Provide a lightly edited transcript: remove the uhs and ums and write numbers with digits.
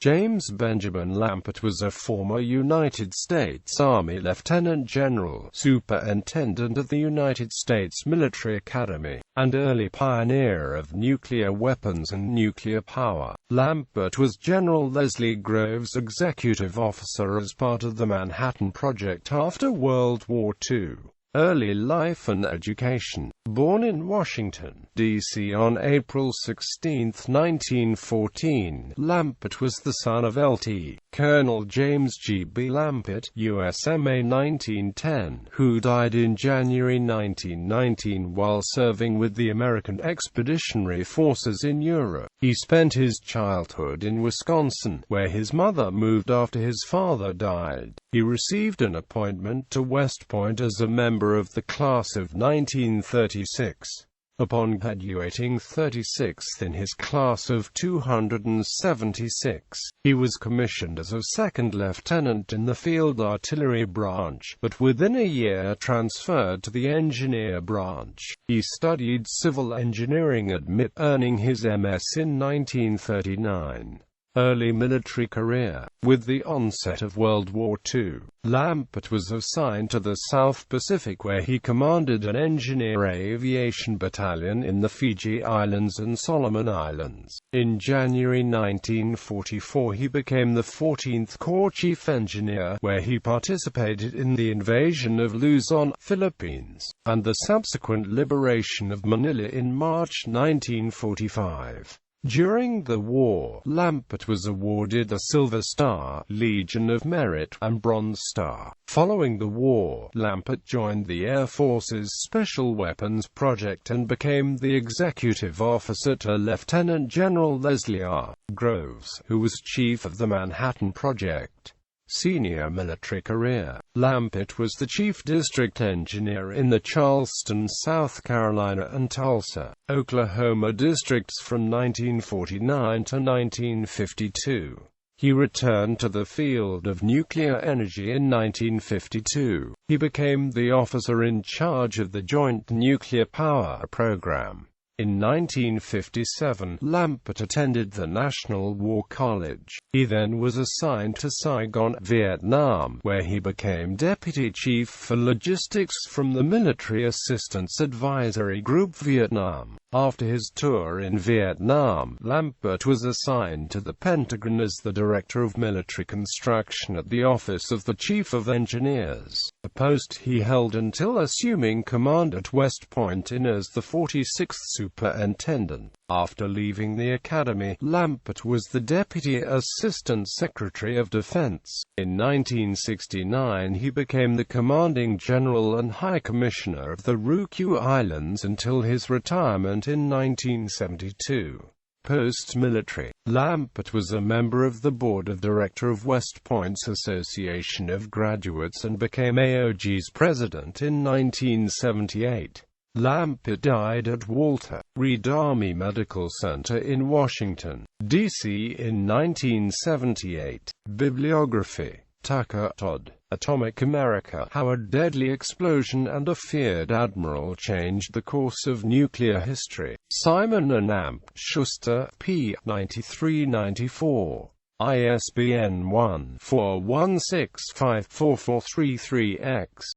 James Benjamin Lampert was a former United States Army Lieutenant General, Superintendent of the United States Military Academy, and early pioneer of nuclear weapons and nuclear power. Lampert was General Leslie Groves' executive officer as part of the Manhattan Project after World War II. Early life and education. Born in Washington, D.C. on April 16, 1914, Lampert was the son of Lt. Colonel James G. B. Lampert, USMA 1910, who died in January 1919 while serving with the American Expeditionary Forces in Europe. He spent his childhood in Wisconsin, where his mother moved after his father died. He received an appointment to West Point as a member of the class of 1936. Upon graduating 36th in his class of 276, he was commissioned as a second lieutenant in the Field Artillery branch, but within a year transferred to the Engineer branch. He studied civil engineering at MIT, earning his MS in 1939. Early military career. With the onset of World War II, Lampert was assigned to the South Pacific, where he commanded an engineer aviation battalion in the Fiji Islands and Solomon Islands. In January 1944 he became the 14th Corps Chief Engineer, where he participated in the invasion of Luzon, Philippines, and the subsequent liberation of Manila in March 1945. During the war, Lampert was awarded the Silver Star, Legion of Merit, and Bronze Star. Following the war, Lampert joined the Air Force's Special Weapons Project and became the executive officer to Lieutenant General Leslie R. Groves, who was chief of the Manhattan Project. Senior military career. Lampert was the chief district engineer in the Charleston, South Carolina and Tulsa, Oklahoma districts from 1949 to 1952. He returned to the field of nuclear energy in 1952. He became the officer in charge of the Joint Nuclear Power Program. In 1957, Lampert attended the National War College. He then was assigned to Saigon, Vietnam, where he became Deputy Chief for Logistics from the Military Assistance Advisory Group Vietnam. After his tour in Vietnam, Lampert was assigned to the Pentagon as the Director of Military Construction at the Office of the Chief of Engineers, a post he held until assuming command at West Point as the 46th Superintendent. After leaving the Academy, Lampert was the Deputy Assistant Secretary of Defense. In 1969 he became the Commanding General and High Commissioner of the Ryukyu Islands until his retirement in 1972. Post-military. Lampert was a member of the Board of Directors of West Point's Association of Graduates and became AOG's president in 1978. Lampert died at Walter Reed Army Medical Center in Washington, D.C. in 1978. Bibliography. Tucker, Todd. Atomic America: How a Deadly Explosion and a Feared Admiral Changed the Course of Nuclear History. Simon and Amp. Schuster, p. 93-94. ISBN 1-41654433-X.